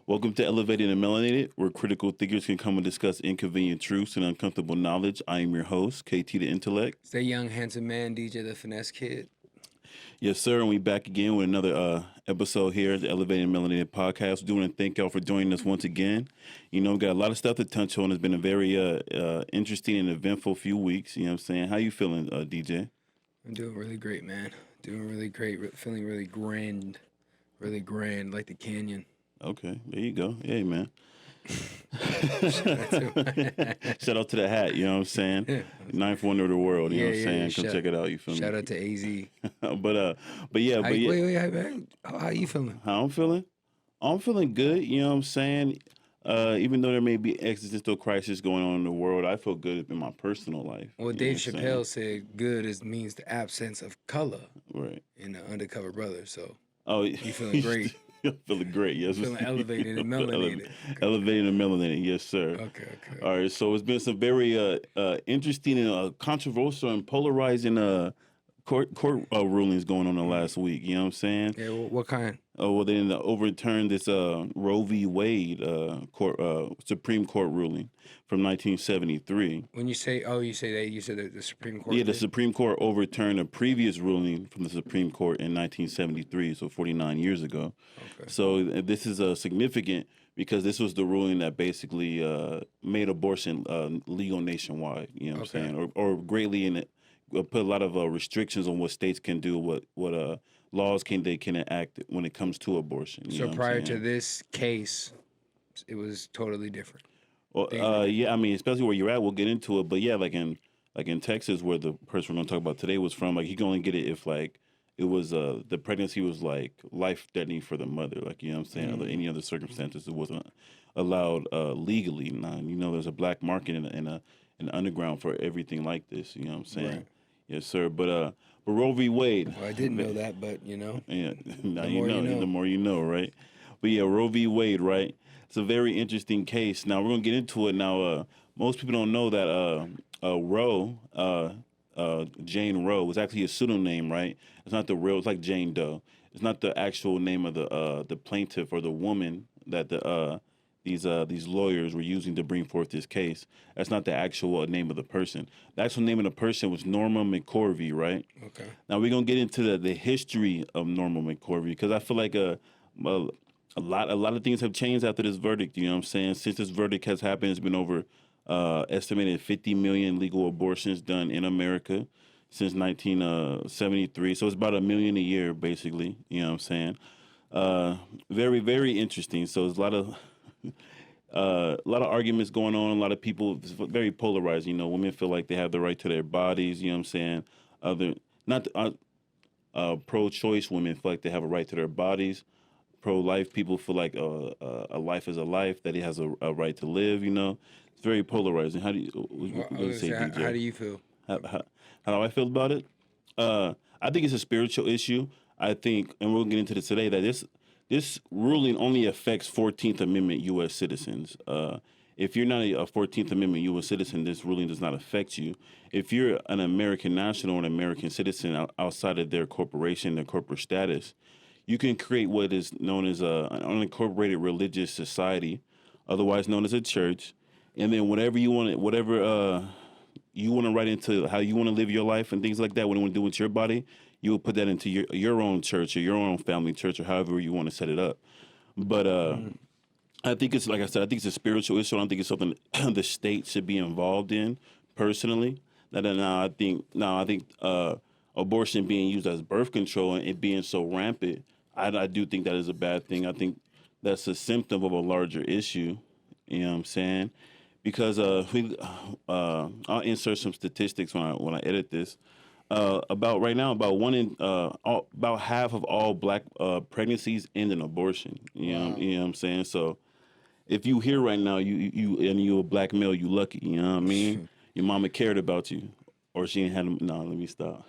Welcome to Elevated and Melanated, where critical thinkers can come and discuss inconvenient truths and uncomfortable knowledge. I am your host, KT the Intellect. Stay young, handsome man, DJ the Finesse Kid. Yes, sir, and we back again with another episode here at the Elevated and Melanated podcast. We want to thank y'all for joining us once again. You know, we got a lot of stuff to touch on. It's been a very interesting and eventful few weeks. You know what I'm saying? How you feeling, DJ? I'm doing really great, man. Doing really great. Feeling really grand, like the canyon. Okay, there you go. Hey, man. Shout Shout out to the hat, you know what I'm saying? Ninth wonder of the world, you know what I'm saying? Come check it out, you feel me? Shout out to AZ. but yeah. Wait, man. How you feeling? How I'm feeling? I'm feeling good, you know what I'm saying? Even though there may be existential crisis going on in the world, I feel good in my personal life. Well, Dave Chappelle said good means the absence of color. Right. In the Undercover Brother, so you feeling great. Feeling great, yes. Feeling elevated and melanated. Elevated and melanated, yes, sir. Okay. All right, so it's been some very interesting and controversial and polarizing court rulings going on the last week. You know what I'm saying? Yeah, what kind? Oh, well, they overturned this Roe V Wade Supreme Court ruling from 1973. When you say, you said that the Supreme Court. Yeah, the Supreme Court overturned a previous ruling from the Supreme Court in 1973, so 49 years ago. Okay. So this is significant because this was the ruling that basically made abortion legal nationwide. You know what I'm saying, or greatly in it. Put a lot of restrictions on what states can do, what laws they can enact when it comes to abortion. So prior to this case, it was totally different. Well, yeah, I mean, especially where you're at, we'll get into it. But yeah, like in Texas, where the person we're gonna talk about today was from, like he can only get it if like it was the pregnancy was like life threatening for the mother, like you know what I'm saying. Under any other circumstances, it wasn't allowed legally. Now, you know, there's a black market and an underground for everything like this. You know what I'm saying. Right. Yes, sir. But Roe v. Wade. Well, I didn't know that, but you know. Yeah, now you know. The more you know, right? But yeah, Roe v. Wade, right? It's a very interesting case. Now we're gonna get into it. Now, most people don't know that Roe, Jane Roe, was actually a pseudonym, right? It's not the real. It's like Jane Doe. It's not the actual name of the plaintiff or the woman that these lawyers were using to bring forth this case. That's not the actual name of the person. The actual name of the person was Norma McCorvey, right? Okay. Now we're gonna get into the history of Norma McCorvey because I feel like a lot of things have changed after this verdict. You know what I'm saying? Since this verdict has happened, it's been over estimated 50 million legal abortions done in America since 1973. So it's about 1 million a year, basically. You know what I'm saying? Very, very interesting. So there's a lot of arguments going on. A lot of people, it's very polarized. You know, women feel like they have the right to their bodies. You know what I'm saying? Pro-choice women feel like they have a right to their bodies. Pro-life people feel like a life is a life, that it has a right to live. You know, it's very polarizing. How do you say, DJ? How do you feel? How do I feel about it? I think it's a spiritual issue. I think, and we'll get into this today, that this ruling only affects 14th Amendment U.S. citizens. If you're not a 14th Amendment U.S. citizen, this ruling does not affect you. If you're an American national or an American citizen outside of their corporation, their corporate status, you can create what is known as an unincorporated religious society, otherwise known as a church, and then whatever you want to write into how you want to live your life and things like that, what you want to do with your body, you will put that into your own church or your own family church or however you want to set it up. But I think it's, like I said, I think it's a spiritual issue. I don't think it's something the state should be involved in personally. Now I think abortion being used as birth control and it being so rampant, I do think that is a bad thing. I think that's a symptom of a larger issue. You know what I'm saying? Because I'll insert some statistics when I edit this. About half of all black pregnancies end in abortion. You know what I'm saying? So if you here right now, you're a black male, you lucky. You know what I mean? Your mama cared about you, or she ain't had them. No, let me stop.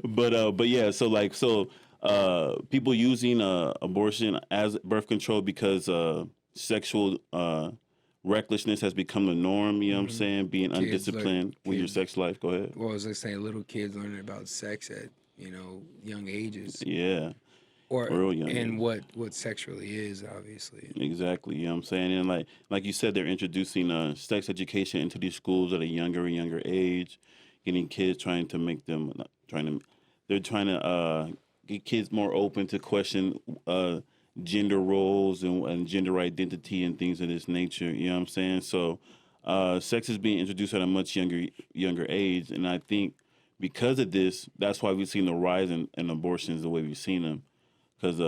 But yeah, so people using abortion as birth control because sexual recklessness has become the norm. You know what I'm saying? Being undisciplined with your sex life. Go ahead. Well, I was like saying, little kids learning about sex at young ages. Yeah. or real young and age. what sexually is, obviously. Exactly, you know what I'm saying? And like you said, they're introducing sex education into these schools at a younger and younger age, getting kids trying to make them not trying to they're trying to get kids more open to question gender roles and gender identity and things of this nature. You know what I'm saying? So sex is being introduced at a much younger age, and I think because of this, that's why we've seen the rise in abortions the way we've seen them because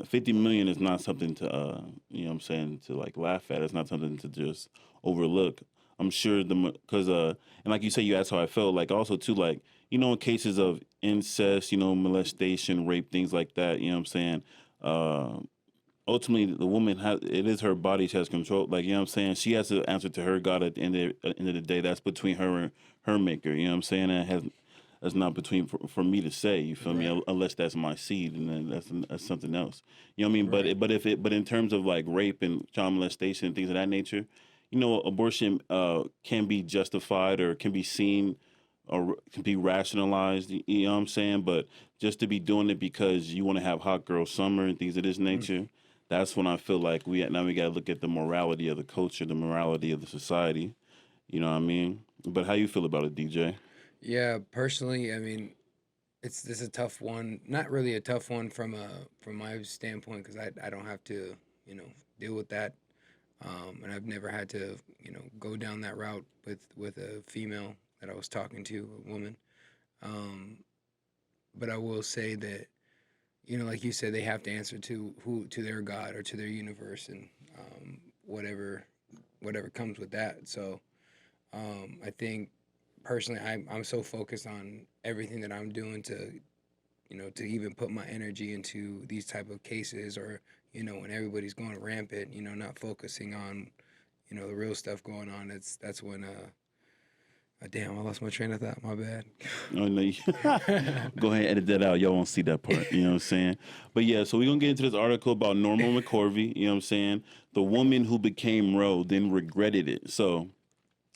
50 million is not something to you know what I'm saying, to like laugh at. It's not something to just overlook. I'm sure because and like you say, you asked how I felt, like also too, like, you know, in cases of incest, you know, molestation, rape, things like that, you know what I'm saying, uh ultimately the woman has, it is her body she has control, like, you know what I'm saying, she has to answer to her God at the end of the day. That's between her and her maker, you know what I'm saying, and it has, that's not between for me to say. You feel me? Right. Unless that's my seed, and then that's something else. You know what I mean? Right. But in terms of like rape and child molestation and things of that nature, you know, abortion can be justified or can be seen or can be rationalized. You know what I'm saying? But just to be doing it because you want to have hot girl summer and things of this Mm. nature, that's when I feel like we got to look at the morality of the culture, the morality of the society. You know what I mean? But how you feel about it, DJ? Yeah, personally, I mean, it's this is a tough one. Not really a tough one from my standpoint because I don't have to, you know, deal with that. And I've never had to, you know, go down that route with a female that I was talking to, a woman. Um, but I will say that, you know, like you said, they have to answer to their God or to their universe and whatever comes with that. So I think personally, I'm so focused on everything that I'm doing to, you know, to even put my energy into these type of cases, or, you know, when everybody's going rampant, you know, not focusing on, you know, the real stuff going on. That's when damn, I lost my train of thought. My bad. Oh no, go ahead and edit that out. Y'all won't see that part. You know what I'm saying? But yeah, so we're gonna get into this article about Norma McCorvey, you know what I'm saying? The woman who became Roe, then regretted it. So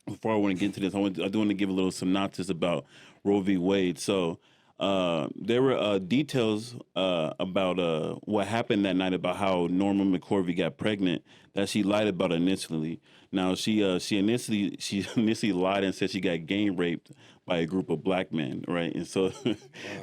before I want to get into this, I do want to give a little synopsis about Roe v. Wade. So there were details about what happened that night about how Norma McCorvey got pregnant that she lied about initially. Now she initially lied and said she got gang raped by a group of black men, right? And so Wow.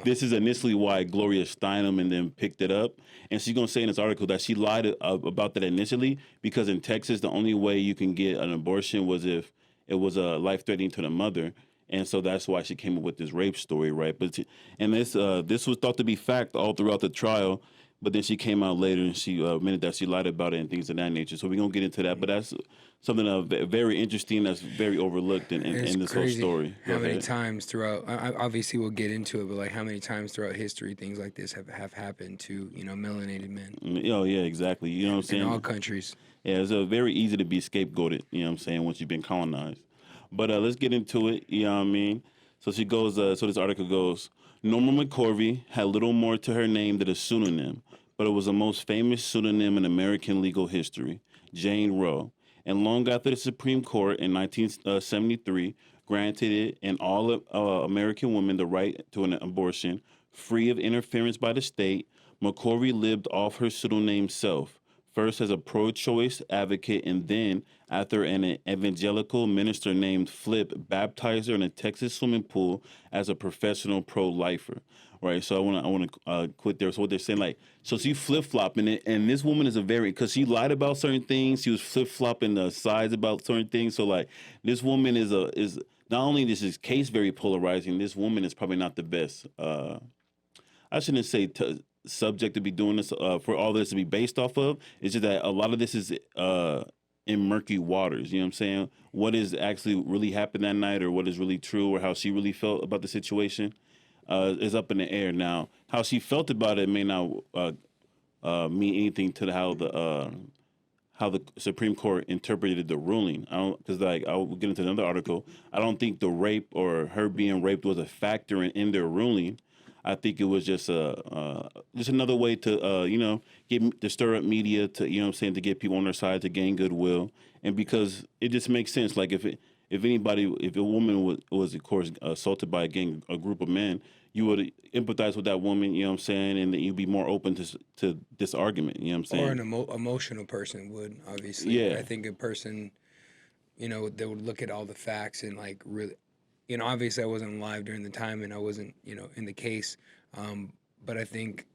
this is initially why Gloria Steinem and then picked it up. And she's gonna say in this article that she lied about that initially because in Texas the only way you can get an abortion was if it was life threatening to the mother, and so that's why she came up with this rape story, right? And this was thought to be fact all throughout the trial, but then she came out later and she admitted that she lied about it and things of that nature. So we're gonna get into that, but that's something very interesting that's very overlooked And it's in this whole crazy story. Go how many ahead. times throughout. Obviously, we'll get into it, but like how many times throughout history things like this have happened to, you know, melanated men Oh yeah, exactly. You know what I'm in all saying? countries. Yeah, it's very easy to be scapegoated, you know what I'm saying, once you've been colonized. But let's get into it, you know what I mean? So she goes, so this article goes, Norma McCorvey had little more to her name than a pseudonym, but it was the most famous pseudonym in American legal history, Jane Roe. And long after the Supreme Court in 1973 granted it and all American women the right to an abortion, free of interference by the state, McCorvey lived off her pseudonym self first as a pro choice advocate and then after an evangelical minister named Flip baptized her in a Texas swimming pool as a professional pro lifer. Right, so I want to quit there. So what they're saying, like, so she flip flopping it, and this woman is a very because she lied about certain things. She was flip flopping the sides about certain things. So like, this woman is not only this is case very polarizing. This woman is probably not the best. I shouldn't say subject to be doing this for all this to be based off of. It's just that a lot of this is in murky waters. You know what I'm saying? What is actually really happened that night, or what is really true, or how she really felt about the situation is up in the air. Now, how she felt about it may not mean anything to how the Supreme Court interpreted the ruling. I don't because like I'll get into another article. I don't think the rape or her being raped was a factor in their ruling. I think it was just another way to you know to stir up media to you know what I'm saying to get people on their side to gain goodwill and because it just makes sense like if a woman was of course assaulted by a group of men you would empathize with that woman, you know what I'm saying, and that you'd be more open to this argument, you know what I'm Or saying? an emotional person would, obviously. Yeah, I think a person, they would look at all the facts and like really, obviously I wasn't alive during the time and I wasn't, in the case. Um, but I think,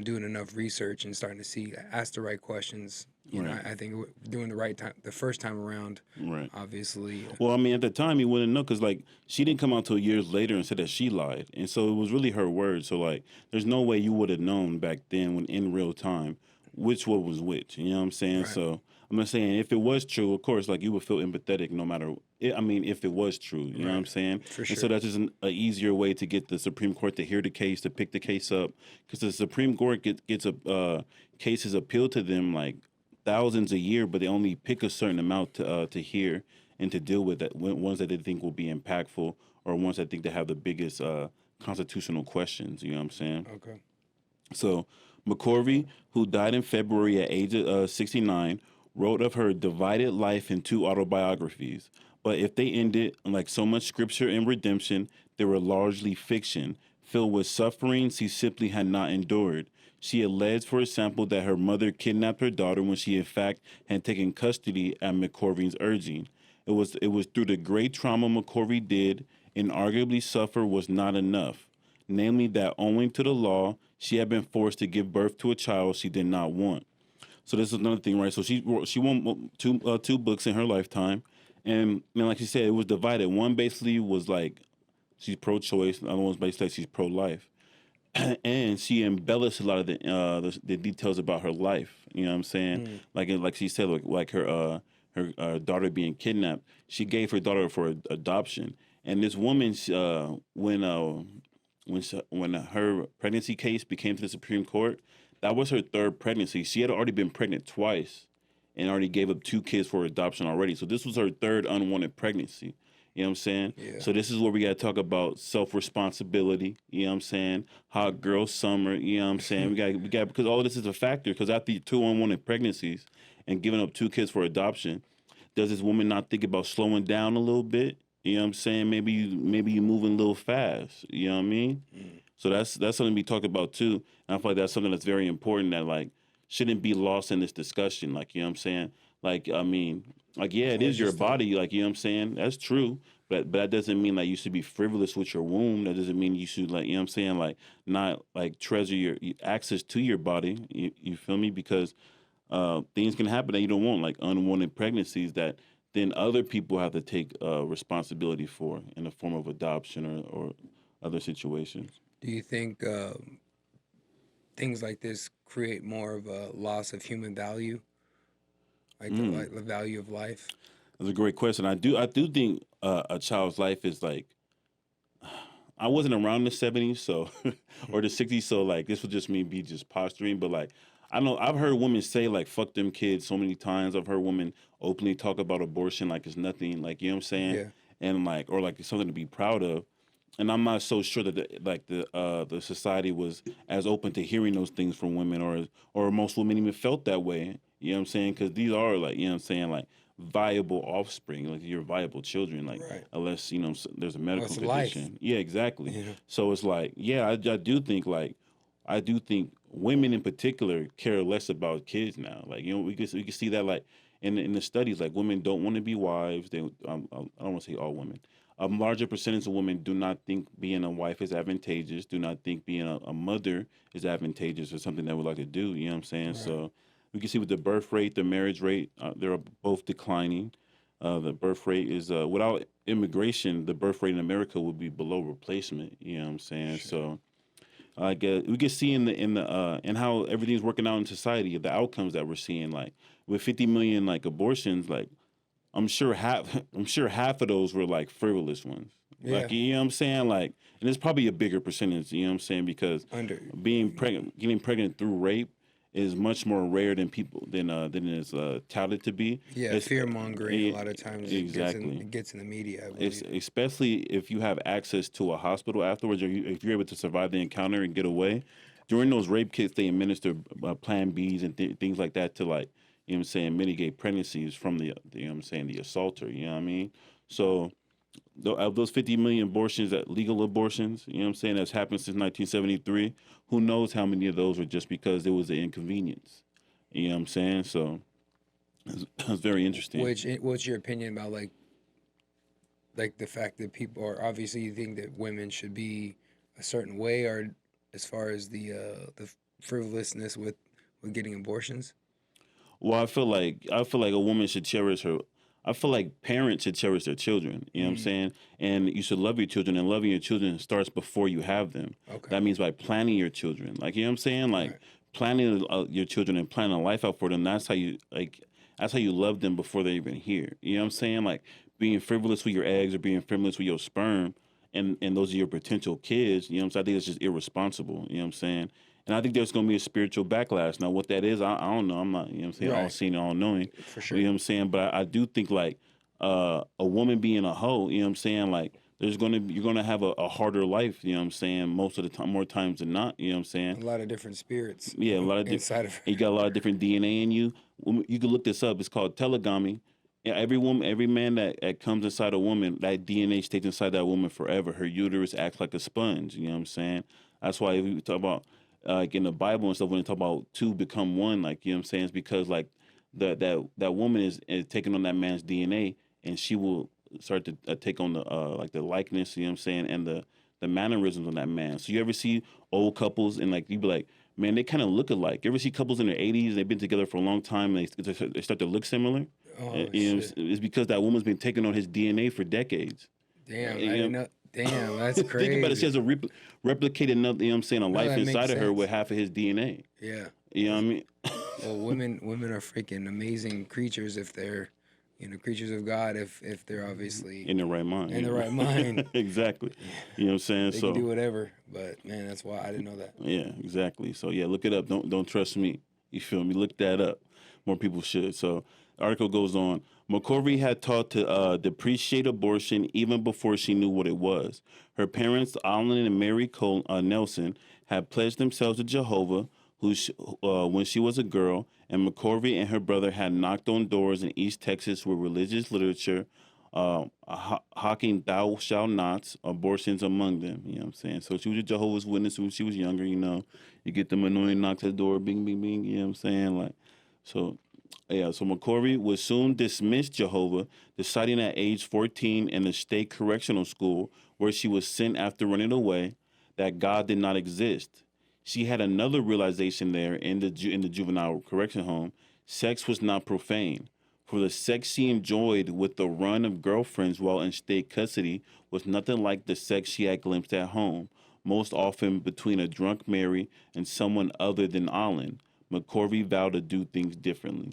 doing enough research and starting to ask the right questions, right, I think doing the right time, the first time around, right. obviously. Well, I mean, at the time, you wouldn't know because, like, she didn't come out till years later and said that she lied, and so it was really her word. So, like, there's no way you would have known back then, when in real time, which one was which. You know what I'm saying? Right, So, I'm not saying if it was true, of course, like you would feel empathetic no matter. I mean, if it was true, you know what I'm right, saying? for And so sure. that's just a easier way to get the Supreme Court to hear the case, to pick the case up, because the Supreme Court gets a cases appealed to them like thousands a year, but they only pick a certain amount to hear and to deal with that ones that they think will be impactful or ones that think they have the biggest constitutional questions. You know what I'm saying? Okay. So McCorvey, who died in February at age of 69, wrote of her divided life in two autobiographies. But if they ended like so much scripture and redemption, they were largely fiction, filled with sufferings he simply had not endured. She alleged, for example, that her mother kidnapped her daughter when she, in fact, had taken custody at McCorvey's urging. It was through the great trauma McCorvey did and arguably suffer was not enough, namely that owing to the law, she had been forced to give birth to a child she did not want. So this is another thing, right? So she won two books in her lifetime, and like she said, it was divided. One basically was like she's pro-choice, the other one's basically like she's pro-life, and she embellished a lot of the details about her life. You know what I'm saying? Mm. Like she said, like her daughter being kidnapped. She gave her daughter for adoption, and this woman, when her pregnancy case became to the Supreme Court, that was her third pregnancy. She had already been pregnant twice, and already gave up two kids for adoption already. So this was her third unwanted pregnancy. You know what I'm saying? Yeah. So this is where we got to talk about self responsibility. You know what I'm saying? Hot girl summer. You know what I'm saying? We got because all of this is a factor. Because after two unwanted pregnancies and giving up two kids for adoption, does this woman not think about slowing down a little bit? You know what I'm saying? Maybe you moving a little fast. You know what I mean? Mm. So that's something we talk about too. And I feel like that's something that's very important that like shouldn't be lost in this discussion. Like, you know what I'm saying? Like, I mean, like, yeah, it Or is your just the, body. Like, you know what I'm saying? That's true. But that doesn't mean like you should be frivolous with your womb. That doesn't mean you should like, you know what I'm saying? Like not like treasure your access to your body. You feel me? Because things can happen that you don't want, like unwanted pregnancies that then other people have to take responsibility for in the form of adoption or other situations. do you think things like this create more of a loss of human value, like Mm. the value of life? That's a great question. I do think a child's life is like I wasn't around in the '70s, so or the '60s, so like this would just me be just posturing. But like I know I've heard women say like "fuck them kids" so many times. I've heard women openly talk about abortion like it's nothing, like you know what I'm saying, Yeah. and like or like it's something to be proud of. And I'm not so sure that the society was as open to hearing those things from women, or most women even felt that way. You know what I'm saying? Because these are like you know what I'm saying like viable offspring, like you're viable children, like Right. unless there's a Well, medical it's life. condition. Yeah, exactly. Yeah. So it's like yeah, I do think women in particular care less about kids now. Like we can see that like in the studies, like women don't want to be wives. They I don't want to say all women. A larger percentage of women do not think being a wife is advantageous, do not think being a mother is advantageous or something that we like to do. You know what I'm saying? Right. So we can see with the birth rate, the marriage rate, they're both declining. The birth rate is, without immigration, the birth rate in America would be below replacement. You know what I'm saying? Sure. So I guess we can see in how everything's working out in society, the outcomes that we're seeing, like with 50 million like abortions, like I'm sure half I'm sure half of those were like frivolous ones. Yeah. Like you know what I'm saying? Like and it's probably a bigger percentage, you know what I'm saying? Because Under. getting pregnant through rape is much more rare than it's touted to be. Yeah. It's Fear mongering. A e- lot of times exactly. it gets in the media, I It's believe. especially if you have access to a hospital afterwards, or if you're able to survive the encounter and get away. During those rape kits, they administer Plan Bs and things like that to like you know what I'm saying mitigate pregnancies from the you know what I'm saying the assaulter. You know what I mean? So of those 50 million abortions, that legal abortions, you know what I'm saying, that's happened since 1973, who knows how many of those were just because there was an inconvenience. You know what I'm saying? So it's very interesting. What's your opinion about like the fact that people are obviously you think that women should be a certain way, or as far as the frivolousness with getting abortions? Well, I feel like a woman should cherish her. I feel like parents should cherish their children. You know what I'm Mm, saying? And you should love your children, and loving your children starts before you have them. okay, That means by planning your children. Like, you know what I'm saying? Like right. planning your children and planning a life out for them. That's how you love them before they're even here. You know what I'm saying? Like being frivolous with your eggs or being frivolous with your sperm, and those are your potential kids. You know what I'm saying? I think it's just irresponsible. You know what I'm saying? And I think there's going to be a spiritual backlash. Now, what that is, I don't know. I'm not, you know what I'm saying, all Right, seeing, all knowing. for You know sure. what I'm saying? But I do think, like, a woman being a hoe, you know what I'm saying? Like, you're going to have a harder life, you know what I'm saying? Most of the time, more times than not, you know what I'm saying? A lot of different spirits Yeah, a lot of inside of her. you got a lot of different DNA in you. You can look this up. It's called telegamy. Yeah, every woman, every man that comes inside a woman, that DNA stays inside that woman forever. Her uterus acts like a sponge. You know what I'm saying? That's why we talk about like in the Bible and stuff when they talk about two become one. Like, you know what I'm saying? It's because like that woman is taking on that man's DNA, and she will start to take on the like the likeness. You know what I'm saying? And the mannerisms of that man. So you ever see old couples and like you be like, man, they kind of look alike. You ever see couples in their 80s? They've been together for a long time. And they start to look similar. Oh You know, shit! it's because that woman's been taking on his DNA for decades. Damn, I You didn't know, know. Damn, that's think about it. She crazy. has a replicate another, you know what I'm saying, a No, life that makes inside of her with sense. half of his DNA. Yeah. You know what I mean? Well, women are freaking amazing creatures if they're, creatures of God if they're obviously In the right mind. in You the right mind. know? Exactly. Yeah, You know what I'm saying? they can do So, whatever. But man, that's why I didn't know that. yeah, exactly. So, yeah, look it up. Don't trust me. You feel me? Look that up. More people should. So, the article goes on. McCorvey had taught to depreciate abortion even before she knew what it was. Her parents, Alan and Mary Nelson, had pledged themselves to Jehovah when she was a girl, and McCorvey and her brother had knocked on doors in East Texas with religious literature, hawking thou shalt nots, abortions among them. You know what I'm saying? So she was a Jehovah's Witness when she was younger, you know. You get them annoying knocks at the door, bing, bing, bing, you know what I'm saying? Like, so yeah, so McCorvey would soon dismiss Jehovah, deciding at age 14 in the state correctional school where she was sent after running away that God did not exist. She had another realization there in the juvenile correction home. Sex was not profane. For the sex she enjoyed with the run of girlfriends while in state custody was nothing like the sex she had glimpsed at home, most often between a drunk Mary and someone other than Alan. McCorvey vowed to do things differently.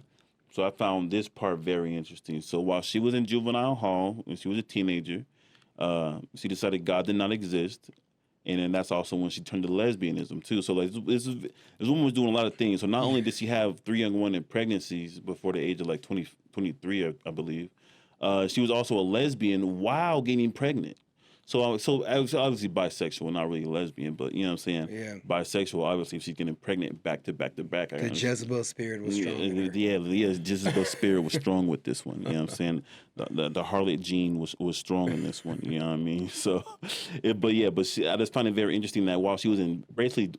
So I found this part very interesting. So while she was in juvenile hall when she was a teenager, she decided God did not exist, and then that's also when she turned to lesbianism too. So like this woman was doing a lot of things. So not only did she have three young women in pregnancies before the age of like 20, 23, I believe, she was also a lesbian while getting pregnant. So I was obviously bisexual, not really lesbian, but you know what I'm saying? Yeah. Bisexual, obviously, if she's getting pregnant back to back to back. I The understand. Jezebel spirit was Yeah, strong in her. yeah, Jezebel spirit was strong with this one. You know what I'm saying? The harlot gene was strong in this one. You know what I mean? So, I just find it very interesting that while she was in basically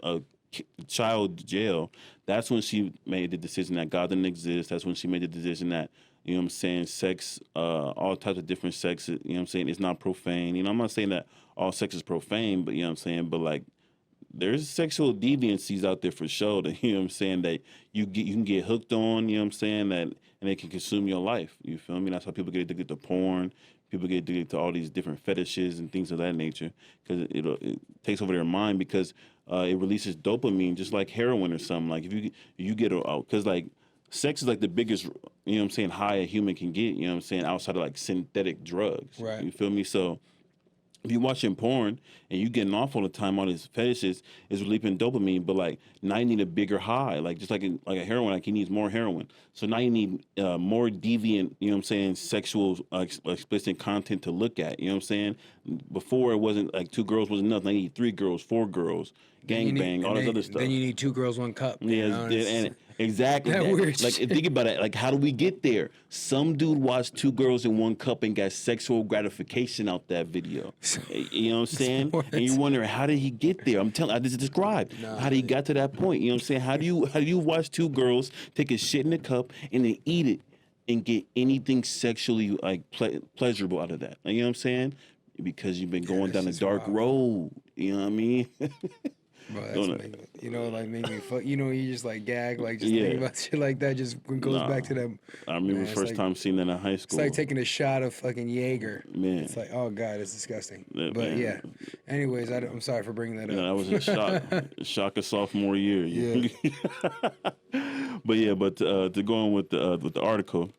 child jail, that's when she made the decision that God didn't exist. That's when she made the decision that, you know what I'm saying, sex, all types of different sex, you know what I'm saying, it's not profane. You know, I'm not saying that all sex is profane, but you know what I'm saying, but like there's sexual deviancies out there for sure that, you know what I'm saying, that you can get hooked on, you know what I'm saying, that and it can consume your life. You feel me? That's how people get addicted to porn. People get addicted to all these different fetishes and things of that nature because it takes over their mind because it releases dopamine just like heroin or something. Like if you get because like sex is like the biggest, you know what I'm saying, high a human can get, you know what I'm saying, outside of like synthetic drugs. Right. You feel me? So if you're watching porn and you getting off all the time on these fetishes, is releasing dopamine, but like now you need a bigger high, like just like like a heroin, like he needs more heroin. So now you need more deviant, you know what I'm saying, sexual explicit content to look at. You know what I'm saying? Before it wasn't like two girls was enough. Now you need three girls, four girls, Then you gang need bang, all and this then other stuff. then you need 2 girls, 1 cup. Yeah, It's, Exactly. That weird Like, shit. think about it. Like, how do we get there? Some dude watched two girls in one cup and got sexual gratification out that video. You know what I'm saying? What? And you're wondering, how did he get there? I'm telling. I just described Nah, how did he man. got to that point. You know what I'm saying? How do you watch two girls take a shit in a cup and then eat it and get anything sexually like pleasurable out of that? You know what I'm saying? Because you've been going that's down a just dark wild. road. You know what I mean? Bro, that's Don't make, you know, like make me fuck. You know, you just like gag, like just Yeah. think about shit like that. Just goes Nah. back to that. I remember Man, the it's first like time seeing that in high it's school. like taking a shot of fucking Jaeger. Man. It's like, oh god, it's disgusting. Yeah, But man. yeah. Anyways, I'm sorry for bringing that You know, up. I was in shock of sophomore year. Yeah. But to go on with the article,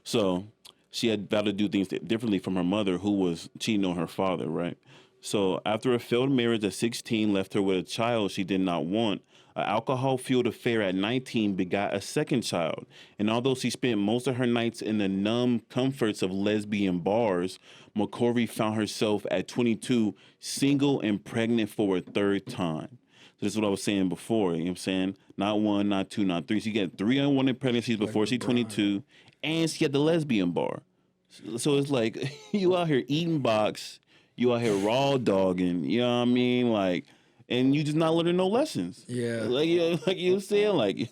so she had vowed to do things differently from her mother, who was cheating on her father, right? So after a failed marriage at 16 left her with a child she did not want, an alcohol-fueled affair at 19 begot a second child. And although she spent most of her nights in the numb comforts of lesbian bars, McCorvey found herself at 22 single and pregnant for a third time. So this is what I was saying before. You know what I'm saying? Not one, not two, not three. She got 3 unwanted pregnancies Like before she's LeBron. 22, and she had the lesbian bar. So it's like you out here eating box, you out here raw dogging. You know what I mean? Like, and you just not learning no lessons. Yeah. Like you were saying, like.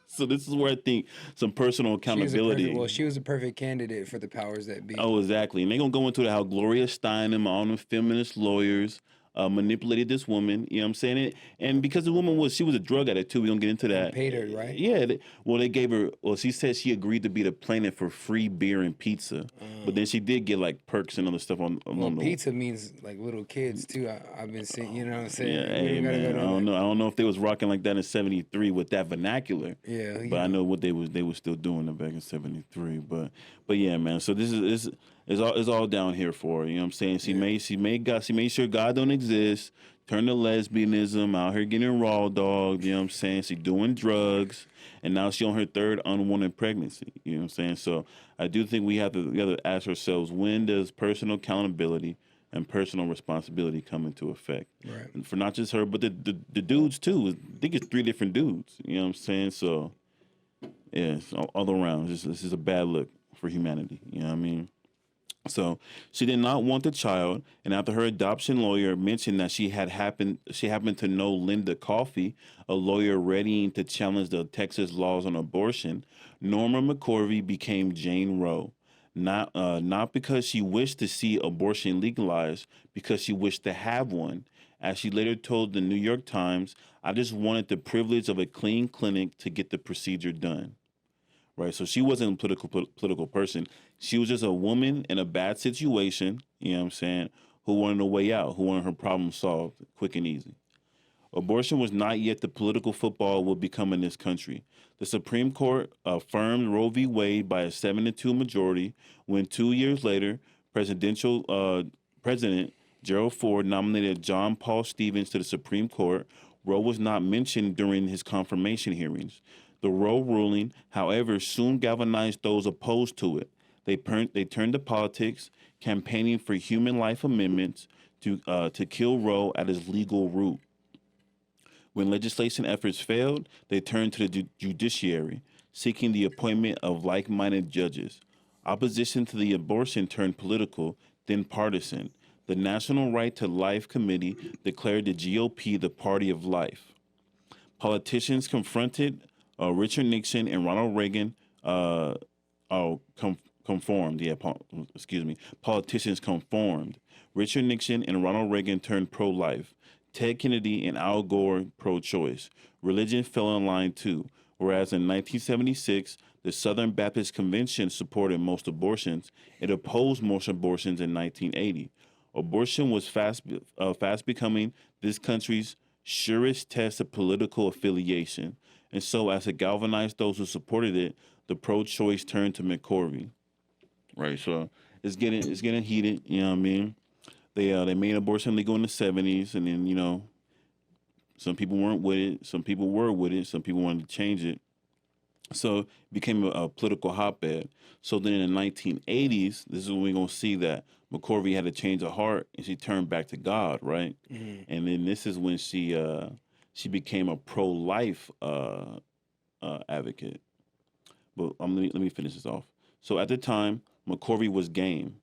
So this is where I think some personal accountability. She was a perfect candidate for the powers that be. Oh, exactly. And they're gonna go into how Gloria Steinem, all them feminist lawyers, manipulated this woman. You know what I'm saying? And because the woman she was a drug addict too. We don't get into that. Paid her, right? Yeah. They gave her. Well, she said she agreed to be the plaintiff for free beer and pizza, but then she did get like perks and other stuff on Well, the pizza means like little kids too. I've been seeing. You know what I'm saying? Yeah, We hey, don't gotta man, go I down don't that. know. I don't know if they was rocking like that in '73 with that vernacular. Yeah, But I know what they was still doing it back in '73. But yeah, man. So this is all down here for her. You know what I'm saying? She made sure God don't exist. Turned to lesbianism, out here getting raw dogged. You know what I'm saying? She doing drugs, and now she on her third unwanted pregnancy. You know what I'm saying? So I do think we have to ask ourselves, when does personal accountability and personal responsibility come into effect? Right. And for not just her, but the dudes too. I think it's 3 different dudes. You know what I'm saying? So yeah, it's all around. This is a bad look for humanity. You know what I mean? So she did not want the child, and after her adoption lawyer mentioned that she happened to know Linda Coffey, a lawyer readying to challenge the Texas laws on abortion, Norma McCorvey became Jane Roe. Not because she wished to see abortion legalized, because she wished to have one. As she later told the New York Times, "I just wanted the privilege of a clean clinic to get the procedure done." Right, so she wasn't a political person. She was just a woman in a bad situation, you know what I'm saying, who wanted a way out, who wanted her problem solved quick and easy. Abortion was not yet the political football it would become in this country. The Supreme Court affirmed Roe v. Wade by a 7-2 majority when 2 years later, President Gerald Ford nominated John Paul Stevens to the Supreme Court. Roe was not mentioned during his confirmation hearings. The Roe ruling, however, soon galvanized those opposed to it. They turned to politics, campaigning for human life amendments to kill Roe at its legal root. When legislation efforts failed, they turned to the judiciary, seeking the appointment of like-minded judges. Opposition to the abortion turned political, then partisan. The National Right to Life Committee declared the GOP the party of life. Politicians confronted Richard Nixon and Ronald Reagan conformed. Yeah, Politicians conformed. Richard Nixon and Ronald Reagan turned pro-life. Ted Kennedy and Al Gore pro-choice. Religion fell in line too. Whereas in 1976, the Southern Baptist Convention supported most abortions, it opposed most abortions in 1980. Abortion was fast becoming this country's surest test of political affiliation. And so, as it galvanized those who supported it, the pro-choice turned to McCorvey. Right, so it's getting heated. You know what I mean? They made abortion legal in the 70s, and then some people weren't with it, some people were with it, some people wanted to change it. So it became a political hotbed. So then in the 1980s, this is when we're gonna see that McCorvey had a change of heart and she turned back to God, right? Mm-hmm. And then this is when she became a pro-life advocate. But let me finish this off. So at the time, McCorvey was game.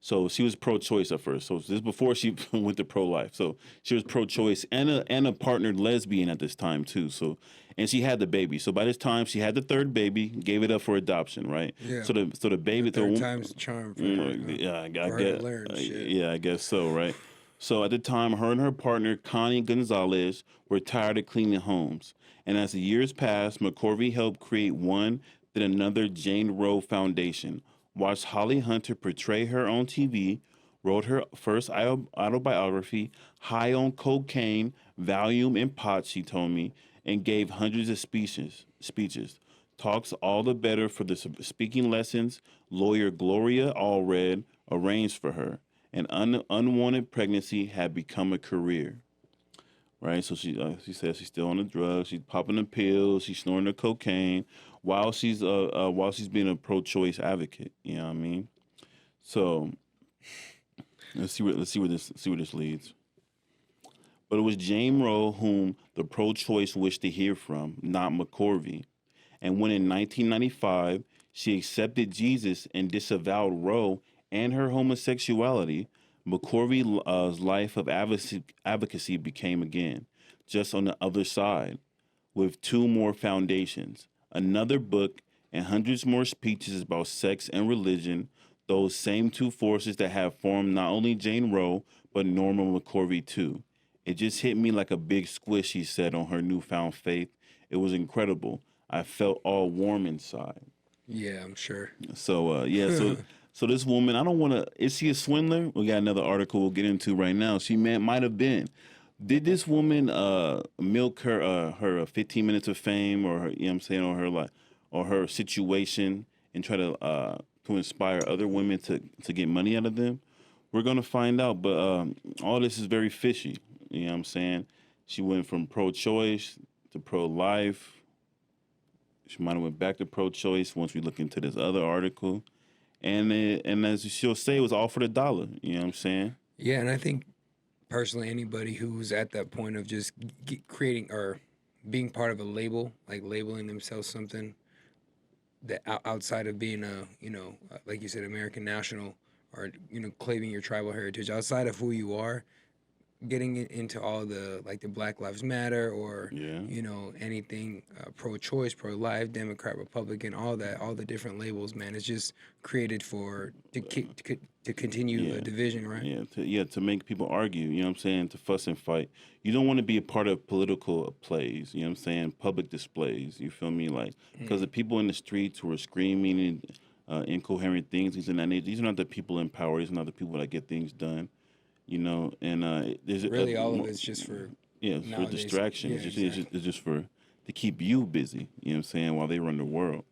So she was pro-choice at first. So this is before she went to pro-life. So she was pro-choice and a partnered lesbian at this time too. So and she had the baby. So by this time she had the third baby, gave it up for adoption, right? Yeah. So the baby. Third time's the charm for her. Yeah, I For her guess. to learn shit. Yeah, I guess so, right? So at the time, her and her partner Connie Gonzalez were tired of cleaning homes, and as the years passed, McCorvey helped create one then another Jane Roe Foundation, watched Holly Hunter portray her on TV, wrote her first autobiography, high on cocaine, Valium, and pot, she told me, and gave hundreds of speeches. Talks all the better for the speaking lessons lawyer Gloria Allred arranged for her. An unwanted pregnancy had become a career. Right, so she says she's still on the drugs. She's popping the pills. She's snorting the cocaine while she's being a pro-choice advocate. You know what I mean? So let's see where this leads. But it was Jane Roe whom the pro-choice wished to hear from, not McCorvey. And when in 1995 she accepted Jesus and disavowed Roe and her homosexuality, McCorvey's life of advocacy became again, just on the other side, with two more foundations, another book, and hundreds more speeches about sex and religion, those same two forces that have formed not only Jane Roe, but Norma McCorvey too. It just hit me like a big squish, she said on her newfound faith. It was incredible. I felt all warm inside. Yeah, I'm sure. So, So this woman, I don't want to. Is she a swindler? We got another article we'll get into right now. She might have been. Did this woman milk her 15 minutes of fame, or her, you know what I'm saying, or her situation, and try to inspire other women to get money out of them? We're gonna find out. But all this is very fishy. You know what I'm saying? She went from pro-choice to pro-life. She might have went back to pro-choice once we look into this other article. And as she'll say, it was all for the dollar. You know what I'm saying? Yeah, and I think personally, anybody who's at that point of just creating or being part of a label, like labeling themselves something that outside of being like you said, American national, or claiming your tribal heritage, outside of who you are, getting into all the like the Black Lives Matter or anything pro-choice, pro-life, Democrat, Republican, all the different labels, man, it's just created to continue a division, right? To make people argue, you know what I'm saying, to fuss and fight. You don't want to be a part of political plays, you know what I'm saying, public displays, you feel me, like, because the people in the streets who are screaming and incoherent things, these are not the people in power, these are not the people that get things done. And there's really all of it's just for for distraction. It's just for to keep you busy. You know what I'm saying, while they run the world.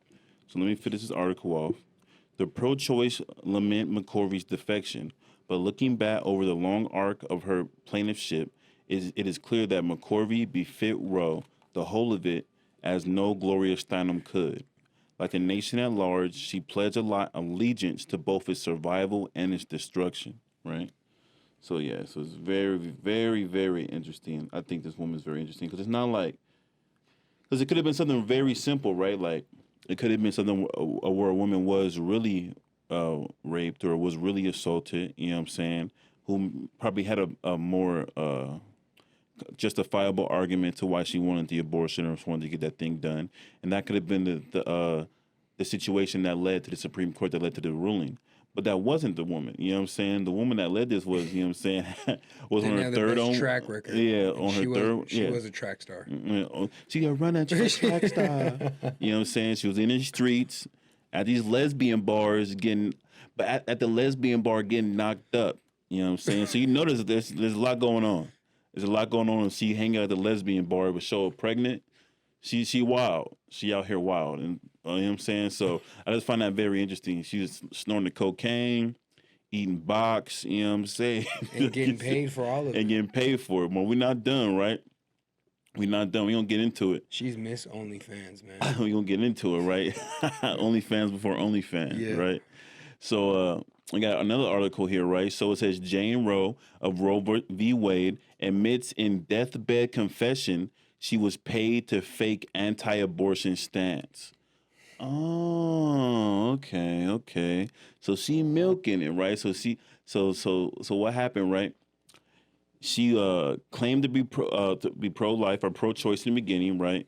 So let me finish this article off. The pro-choice lament McCorvey's defection, but looking back over the long arc of her plaintiffship, it is clear that McCorvey befit Roe, the whole of it, as no Gloria Steinem could. Like the nation at large, she pledged allegiance to both its survival and its destruction. Right. So it's very, very, very interesting. I think this woman's very interesting because it's not because it could have been something very simple, right? Like it could have been something where a woman was really raped or was really assaulted. You know what I'm saying? Who probably had a more justifiable argument to why she wanted the abortion or wanted to get that thing done, and that could have been the situation that led to the Supreme Court that led to the ruling. But that wasn't the woman. You know what I'm saying? The woman that led this was, you know what I'm saying, was on her third own track record. Yeah, on her third. She was a track star. She got run at track star. You know what I'm saying? She was in the streets at these lesbian bars at the lesbian bar getting knocked up. You know what I'm saying? So you notice there's a lot going on. There's a lot going on. And she hang out at the lesbian bar but show up pregnant. She wild. She out here wild. And you know what I'm saying? So I just find that very interesting. She was snorting the cocaine, eating box, you know what I'm saying? And getting paid for all of it. And getting paid for it. Well, we're not done, right? We're not done. We're going to get into it. She's Miss OnlyFans, man. We're going to get into it, right? OnlyFans before OnlyFans, right? So I got another article here, right? So it says Jane Roe of Roe V Wade admits in deathbed confession she was paid to fake anti-abortion stance. Oh, okay, okay. So she milking it, right? So what happened, right? She claimed to be pro-life or pro-choice in the beginning, right?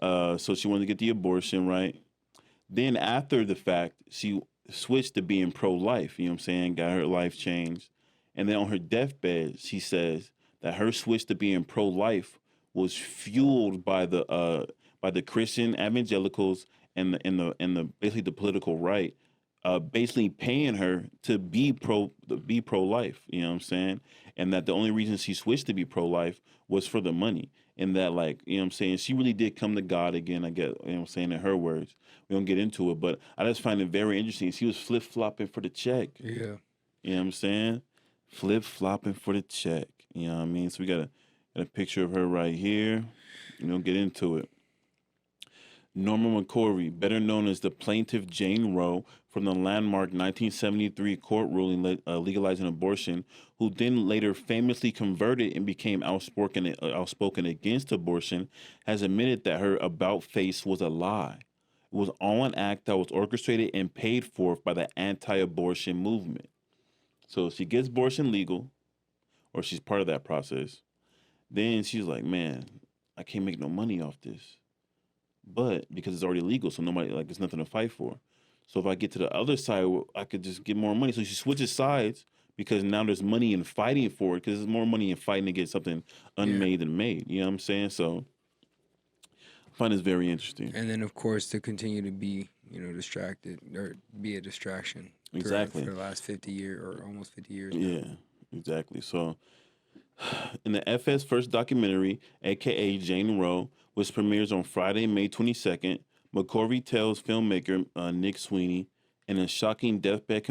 So she wanted to get the abortion, right? Then after the fact, she switched to being pro-life. You know what I'm saying? Got her life changed, and then on her deathbed, she says that her switch to being pro-life was fueled by the Christian evangelicals and the basically the political right, basically paying her to be pro-life. You know what I'm saying? And that the only reason she switched to be pro-life was for the money. And that, like, you know what I'm saying, she really did come to God again, I get, you know what I'm saying, in her words. We don't get into it, but I just find it very interesting. She was flip flopping for the check. Yeah. You know what I'm saying? Flip flopping for the check. You know what I mean? So we got a picture of her right here. You know, get into it. Norma McCorvey, better known as the plaintiff Jane Roe, from the landmark 1973 court ruling legalizing abortion, who then later famously converted and became outspoken against abortion, has admitted that her about face was a lie. It was all an act that was orchestrated and paid for by the anti-abortion movement. So she gets abortion legal, or she's part of that process. Then she's like, man, I can't make no money off this. But because it's already legal, so nobody, like, there's nothing to fight for. So if I get to the other side, I could just get more money. So she switches sides because now there's money in fighting for it, because there's more money in fighting to get something Yeah. unmade than made. You know what I'm saying? So I find this very interesting. And then, of course, to continue to be, distracted or be a distraction. Exactly. For the last 50 years or almost 50 years. Now. Yeah, exactly. So in the FS first documentary, aka Jane Roe, which premieres on Friday, May 22nd, McCorvey tells filmmaker Nick Sweeney in a shocking deathbed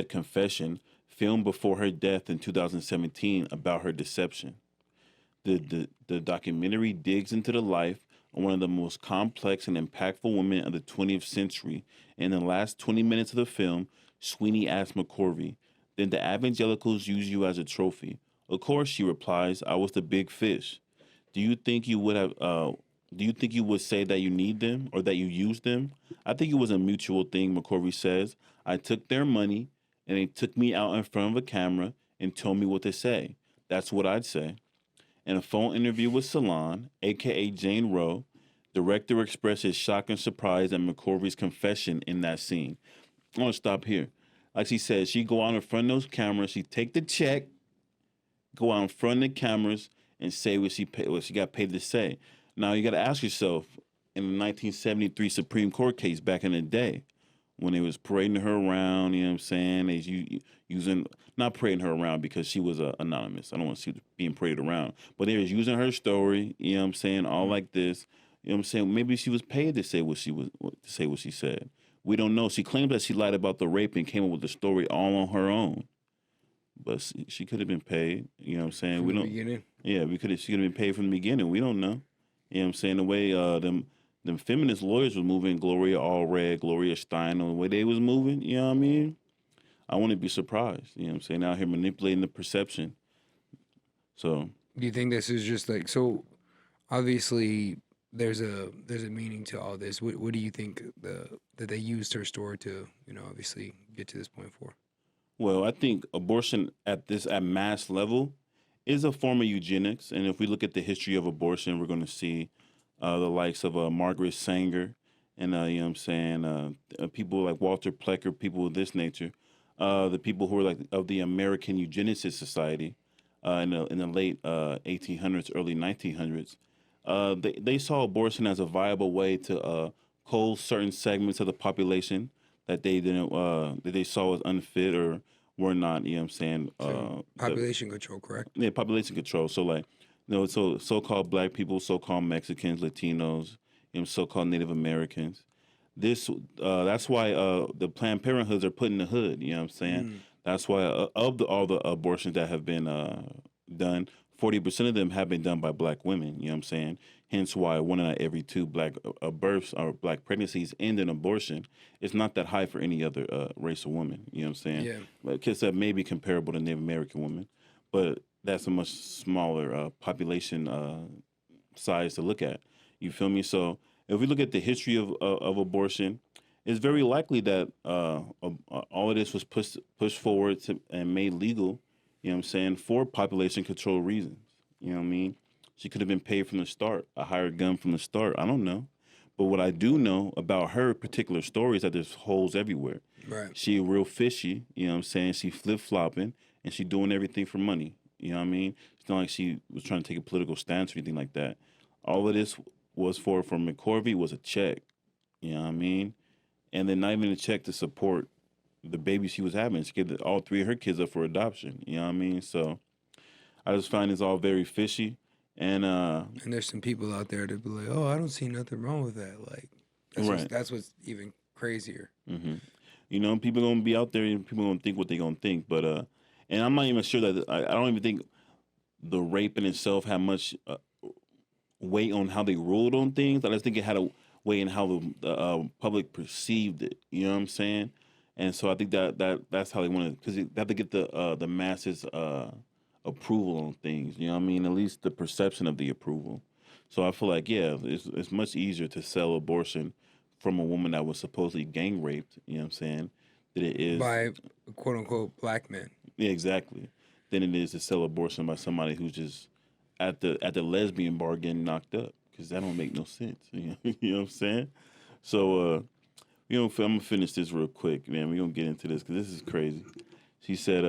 confession filmed before her death in 2017 about her deception. The documentary digs into the life of one of the most complex and impactful women of the 20th century. In the last 20 minutes of the film, Sweeney asks McCorvey, "Did the evangelicals use you as a trophy?" "Of course," she replies. "I was the big fish." Do you think you would have? Do you think you would say that you need them or that you use them? "I think it was a mutual thing," McCorvey says. "I took their money, and they took me out in front of a camera and told me what to say. That's what I'd say." In a phone interview with Salon, aka Jane Roe, director expressed his shock and surprise at McCorvey's confession in that scene. I want to stop here. Like she said, she go out in front of those cameras, she take the check, go out in front of the cameras, and say what she got paid to say. Now you got to ask yourself, in the 1973 Supreme Court case back in the day, when they was parading her around, you know what I'm saying? They using, not parading her around because she was anonymous. I don't want to see her being paraded around, but they was using her story, you know what I'm saying, all like this. You know what I'm saying? Maybe she was paid to say what she said. We don't know. She claimed that she lied about the rape and came up with the story all on her own. But she could have been paid. You know what I'm saying? From We the don't. beginning. Yeah, she could have been paid from the beginning. We don't know. You know what I'm saying? The way them feminist lawyers was moving, Gloria Allred, Gloria Steinem, the way they was moving, you know what I mean? I wouldn't be surprised. You know what I'm saying? Out here manipulating the perception. So Do you think this is just like so? Obviously, there's a meaning to all this. What do you think that they used her story to obviously get to this point for? well, I think abortion at mass level is a form of eugenics. And if we look at the history of abortion, we're going to see the likes of Margaret Sanger and, you know what I'm saying, people like Walter Plecker, people of this nature, the people who were like of the American Eugenicist Society in the late 1800s, early 1900s. They saw abortion as a viable way to cull certain segments of the population that they didn't that they saw as unfit or were not, you know what I'm saying? Population control, correct? Yeah, population control. So like, so-called black people, so-called Mexicans, Latinos, so-called Native Americans. That's why the Planned Parenthoods are put in the hood. You know what I'm saying? That's why of all the abortions that have been done, 40% of them have been done by black women. You know what I'm saying? Hence why one out of every two black births or black pregnancies end in abortion. It's not that high for any other race of woman. You know what I'm saying? Yeah. Because that may be comparable to Native American women. but that's a much smaller population size to look at. You feel me? So if we look at the history of abortion, it's very likely that all of this was pushed forward and made legal. You know what I'm saying, for population control reasons. You know what I mean? She could have been paid from the start, a hired gun from the start. I don't know. But what I do know about her particular story is that there's holes everywhere. Right. She real fishy, you know what I'm saying? She flip flopping and she doing everything for money. You know what I mean? It's not like she was trying to take a political stance or anything like that. All of this was for McCorvey was a check. You know what I mean? And then not even a check to support the baby she was having. She gave all three of her kids up for adoption. You know what I mean? So I just find this all very fishy. And And there's some people out there that be like, "Oh, I don't see nothing wrong with that." Like, right. that's what's even crazier. hmm You know, people gonna be out there and people gonna think what they gonna think. But and I'm not even sure that I don't even think the rape in itself had much weight on how they ruled on things. I just think it had a weight in how the public perceived it. You know what I'm saying? And so I think that's how they want to, because they have to get the masses approval on things. You know what I mean? At least the perception of the approval. So I feel like, yeah, it's much easier to sell abortion from a woman that was supposedly gang raped. You know what I'm saying? Than it is, By quote unquote black men. yeah, exactly. Than it is to sell abortion by somebody who's just at the lesbian bar getting knocked up, because that don't make no sense. You know what I'm saying? So I'm gonna finish this real quick, man. We're gonna get into this because this is crazy. She said,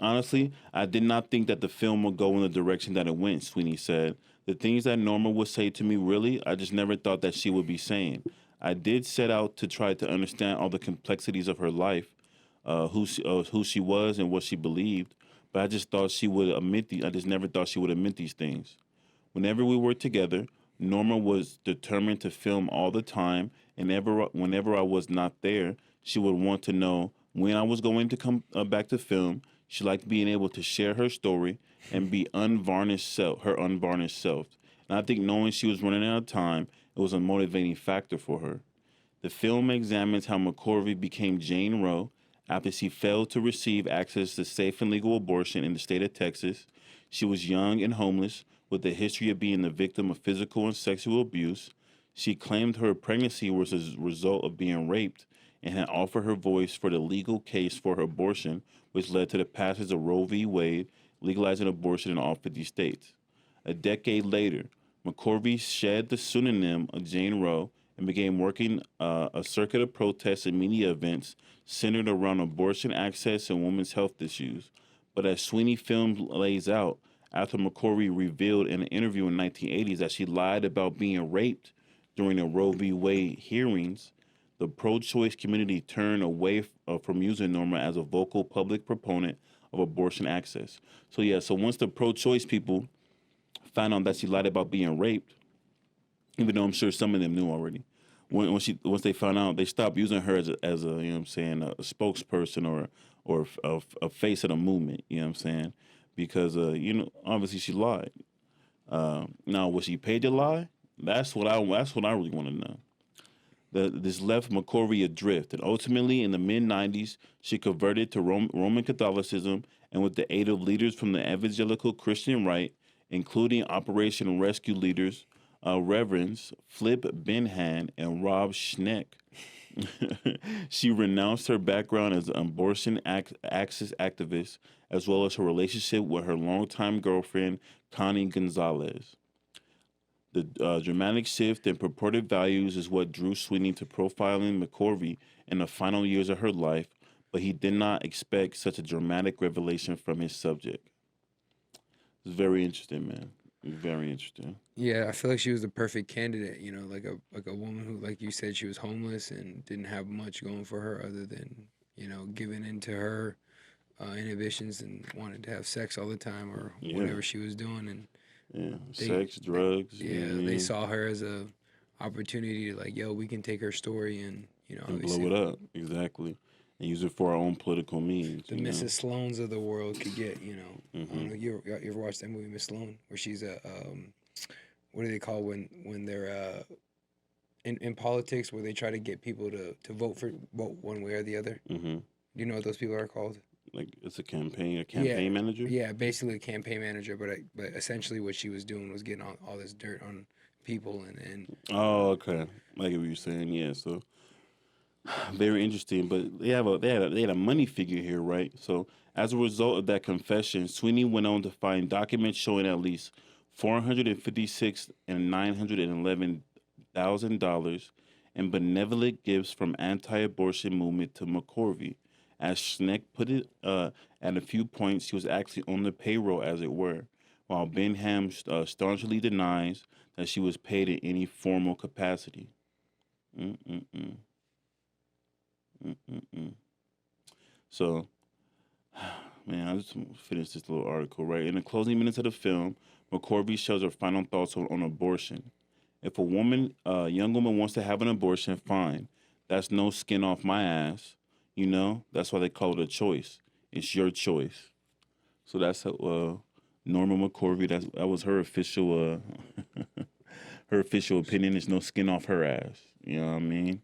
honestly, I did not think that the film would go in the direction that it went, Sweeney said. The things that Norma would say to me, really, I just never thought that she would be saying. I did set out to try to understand all the complexities of her life, who she was and what she believed, but I just thought she would admit I just never thought she would admit these things. Whenever we were together, Norma was determined to film all the time, and whenever I was not there, she would want to know when I was going to come back to film. She liked being able to share her story and be her unvarnished self. And I think knowing she was running out of time, it was a motivating factor for her. The film examines how McCorvey became Jane Roe after she failed to receive access to safe and legal abortion in the state of Texas. She was young and homeless, with a history of being the victim of physical and sexual abuse. She claimed her pregnancy was a result of being raped and had offered her voice for the legal case for her abortion, which led to the passage of Roe v. Wade, legalizing abortion in all 50 states. A decade later, McCorvey shed the pseudonym of Jane Roe and began working a circuit of protests and media events centered around abortion access and women's health issues. But as Sweeney Film lays out, after McCorvey revealed in an interview in the 1980s that she lied about being raped during the Roe v. Wade hearings, the pro-choice community turned away from using Norma as a vocal public proponent of abortion access. So once the pro-choice people found out that she lied about being raped, even though I'm sure some of them knew already, once they found out, they stopped using her as a you know what I'm saying, a spokesperson or a face of the movement. You know what I'm saying? Because obviously she lied. Now, was she paid to lie? That's what I really want to know. This left McCorvey adrift, and ultimately in the mid '90s, she converted to Roman Catholicism, and with the aid of leaders from the evangelical Christian right, including Operation Rescue leaders, Reverends Flip Benhan and Rob Schneck, she renounced her background as an abortion access activist, as well as her relationship with her longtime girlfriend, Connie Gonzalez. The dramatic shift in purported values is what drew Sweeney to profiling McCorvey in the final years of her life, but he did not expect such a dramatic revelation from his subject. It's very interesting, man. Very interesting. Yeah, I feel like she was the perfect candidate. You know, like a woman who, like you said, she was homeless and didn't have much going for her other than giving into her inhibitions and wanted to have sex all the time or Yeah. whatever she was doing. And Yeah, they, sex, drugs. yeah, You know what I they mean? saw her as a opportunity to like, yo, we can take her story and And blow obviously it up, exactly, and use it for our own political means. the Mrs. Sloanes of the world could get. I don't Mm-hmm. know. You ever watched that movie Miss Sloane, where she's a what do they call when they're in politics, where they try to get people to vote one way or the other? Mm-hmm. Do you know what those people are called? Like it's a campaign Yeah, manager. yeah, basically a campaign manager, but essentially what she was doing was getting all this dirt on people and Oh, okay. I get what you're saying. Yeah, so very interesting. But they had a money figure here, right? So as a result of that confession, Sweeney went on to find documents showing at least $456,911,000 in benevolent gifts from anti-abortion movement to McCorvey. As Schneck put it, at a few points, she was actually on the payroll, as it were, while Benham staunchly denies that she was paid in any formal capacity. Mm-mm-mm. Mm-mm-mm. So, man, I just finished this little article, right? In the closing minutes of the film, McCorvey shares her final thoughts on abortion. If a woman, young woman wants to have an abortion, fine. That's no skin off my ass. You know, that's why they call it a choice. It's your choice. So that's Norma McCorvey. That was her official her official opinion. It's no skin off her ass. You know what I mean?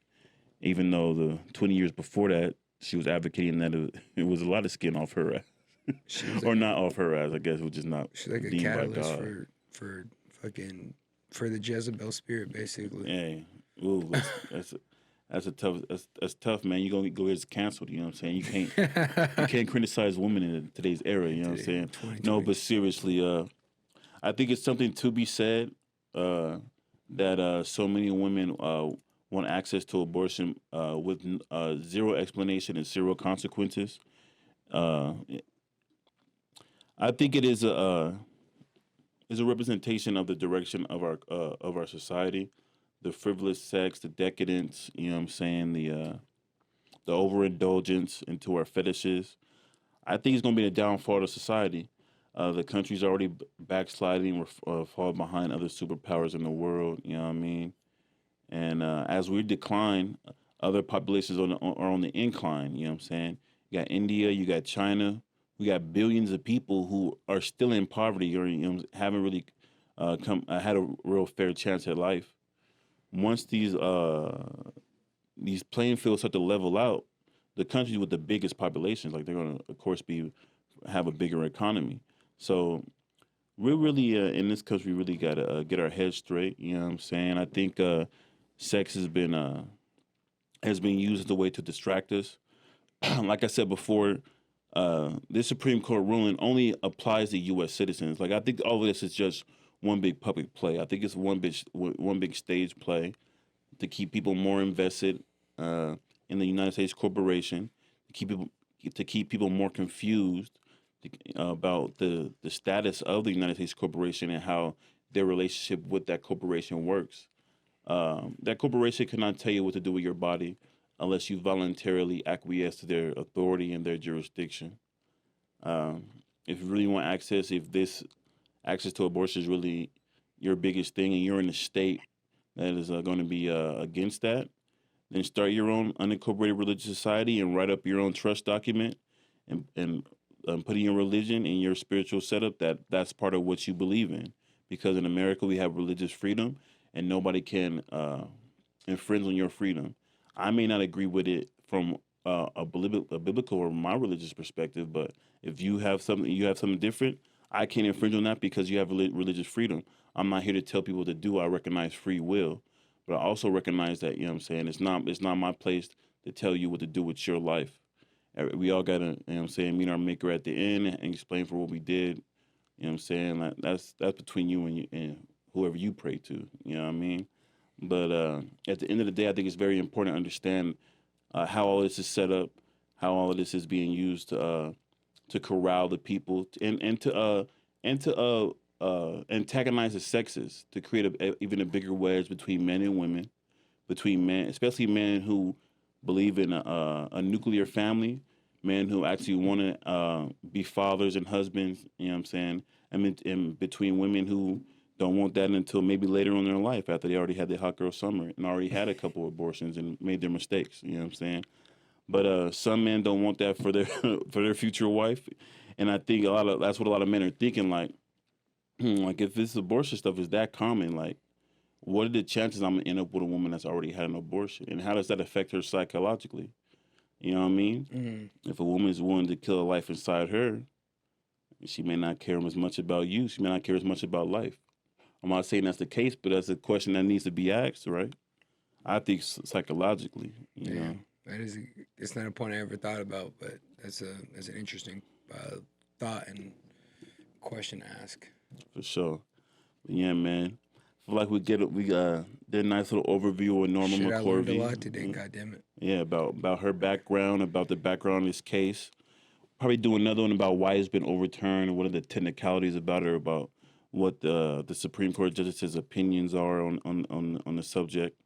Even though the 20 years before that, she was advocating that it was a lot of skin off her ass, she was or like not off her ass, I guess, which is not she's like a deemed by catalyst God. for fucking for the Jezebel spirit, basically. Hey, ooh, that's tough, man. You gonna go get canceled. You know what I'm saying? You can't criticize women in today's era. You know what I'm Today, saying? No, 2020. but seriously, I think it's something to be said uh, that so many women want access to abortion with zero explanation and zero consequences. Uh, I think it is a representation of the direction of our society, the frivolous sex, the decadence. You know what I'm saying? The overindulgence into our fetishes. I think it's going to be a downfall of society. The country's already backsliding. We're fall behind other superpowers in the world. You know what I mean? And as we decline, other populations are on the incline. You know what I'm saying? You got India, you got China. We got billions of people who are still in poverty or haven't really had a real fair chance at life. Once these playing fields start to level out, the countries with the biggest populations, like they're going to, of course, be have a bigger economy. So we really in this country really got to get our heads straight. You know what I'm saying? I think sex has been used as a way to distract us. Like I said before, this Supreme Court ruling only applies to U.S. citizens. Like I think all of this is just one big public play. I think it's one big stage play to keep people more invested in the United States corporation, to keep people more confused about the status of the United States corporation and how their relationship with that corporation works. That corporation cannot tell you what to do with your body unless you voluntarily acquiesce to their authority and their jurisdiction. Um, if you really want access, if this access to abortion is really your biggest thing and you're in a state that is going to be against that, then start your own unincorporated religious society and write up your own trust document and put in your religion and your spiritual setup that's part of what you believe in. Because in America we have religious freedom and nobody can infringe on your freedom. I may not agree with it from a biblical or my religious perspective, but if you have something different, I can't infringe on that because you have religious freedom. I'm not here to tell people what to do. I recognize free will, but I also recognize that, you know what I'm saying, it's not my place to tell you what to do with your life. We all gotta, you know what I'm saying, meet our maker at the end and explain for what we did. You know what I'm saying? That's between you and whoever you pray to. You know what I mean? But at the end of the day, I think it's very important to understand how all this is set up, how all of this is being used to corral the people and to antagonize the sexes to create even a bigger wedge between men and women, between men, especially men who believe in a nuclear family, men who actually want to be fathers and husbands. You know what I'm saying? I mean, in between women who don't want that until maybe later on in their life after they already had their hot girl summer and already had a couple abortions and made their mistakes. You know what I'm saying? But some men don't want that for their for their future wife, and I think that's what a lot of men are thinking. Like, like if this abortion stuff is that common, like, what are the chances I'm gonna end up with a woman that's already had an abortion, and how does that affect her psychologically? You know what I mean? Mm-hmm. If a woman is willing to kill a life inside her, she may not care as much about you. She may not care as much about life. I'm not saying that's the case, but that's a question that needs to be asked, right? I think psychologically, you know. That is, it's not a point I ever thought about, but that's an interesting thought and question to ask. For sure. But yeah, man. I feel like we did a nice little overview of Norma McCorvey. I learned a lot today, goddammit. Yeah, about her background, about the background of this case. Probably do another one about why it's been overturned, what are the technicalities about it, about what the Supreme Court judges' opinions are on the subject.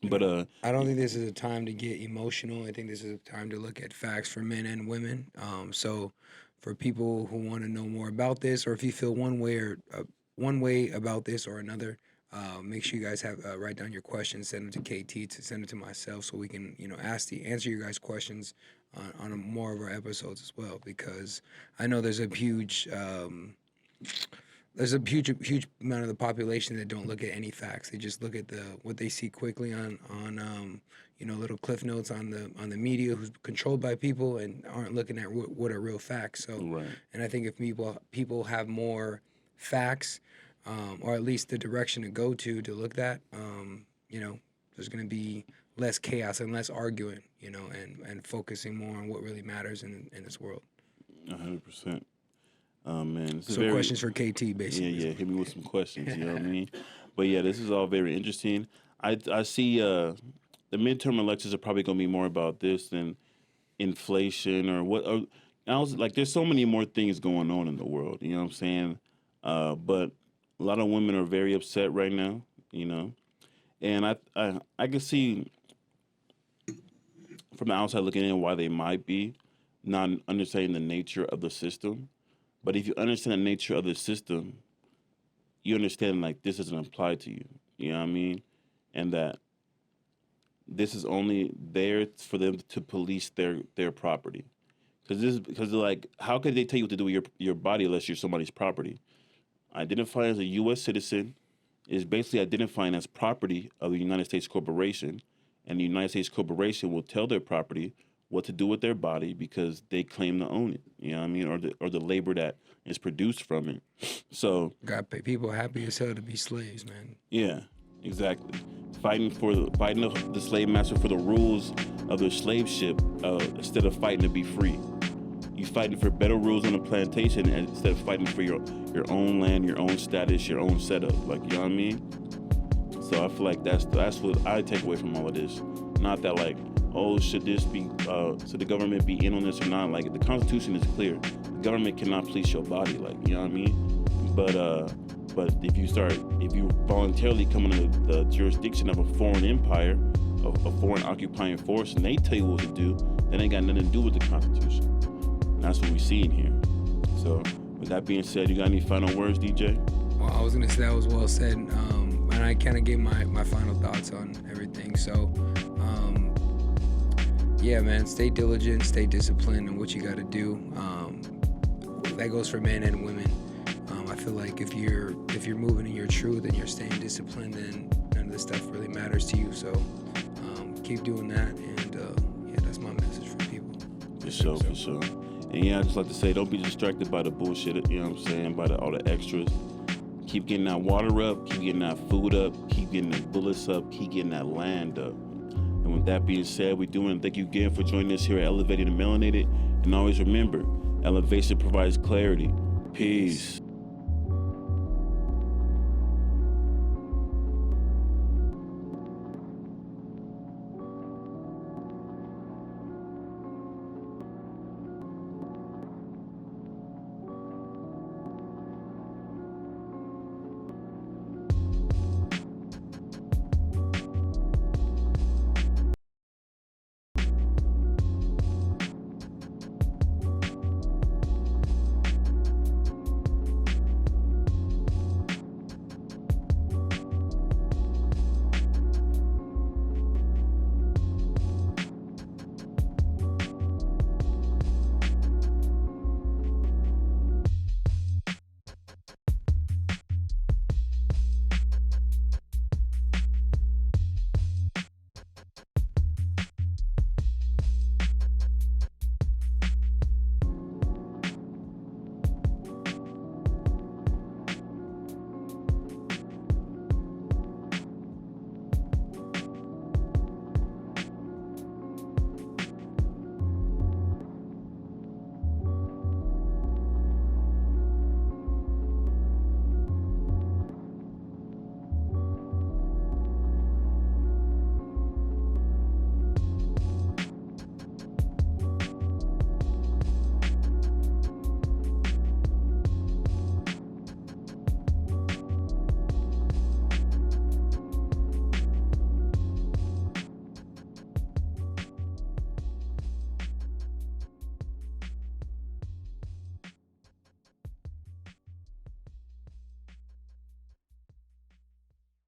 But I don't think this is a time to get emotional. I think this is a time to look at facts for men and women. So for people who want to know more about this, or if you feel one way about this or another, make sure you guys have write down your questions, send them to KT, to send it to myself, so we can answer your guys' questions on more of our episodes as well. Because I know there's a huge amount of the population that don't look at any facts. They just look at what they see quickly on little cliff notes on the media, who's controlled by people, and aren't looking at what are real facts. So, right. And I think if people have more facts, or at least the direction to go to look at, there's going to be less chaos and less arguing, and focusing more on what really matters in this world. 100%. Man, some questions for KT, basically. Yeah, hit me with some questions. You know what I mean? But yeah, this is all very interesting. I see the midterm elections are probably going to be more about this than inflation or what. I was like, there's so many more things going on in the world. You know what I'm saying? But a lot of women are very upset right now. And I can see from the outside looking in why they might be not understanding the nature of the system. But if you understand the nature of the system, you understand, like, this doesn't apply to you. You know what I mean? And that this is only there for them to police their property. Because like, how could they tell you what to do with your body unless you're somebody's property? Identifying as a U.S. citizen is basically identifying as property of the United States corporation, and the United States corporation will tell their property what to do with their body because they claim to own it. You know what I mean? Or the labor that is produced from it. So got people happy as hell to be slaves, man. Yeah, exactly. Fighting the slave master for the rules of their slave ship instead of fighting to be free. You fighting for better rules on the plantation instead of fighting for your own land, your own status, your own setup. Like, you know what I mean? So I feel like that's what I take away from all of this. Not that, like, oh, should the government be in on this or not? Like, the Constitution is clear. The government cannot police your body, like, you know what I mean? But if you voluntarily come into the jurisdiction of a foreign empire, a foreign occupying force, and they tell you what to do, then ain't got nothing to do with the Constitution. And that's what we see in here. So with that being said, you got any final words, DJ? Well, I was gonna say that was well said, and I kind of gave my final thoughts on everything. So, yeah, man, stay diligent, stay disciplined in what you got to do. That goes for men and women. I feel like if you're moving in your truth and you're staying disciplined, then none of this stuff really matters to you. So keep doing that, and yeah, that's my message for people. For sure. And yeah, I just like to say, don't be distracted by the bullshit. You know what I'm saying? By all the extras. Keep getting that water up. Keep getting that food up. Keep getting the bullets up. Keep getting that land up. And with that being said, we do want to thank you again for joining us here at Elevated and Melanated. And always remember, elevation provides clarity. Peace.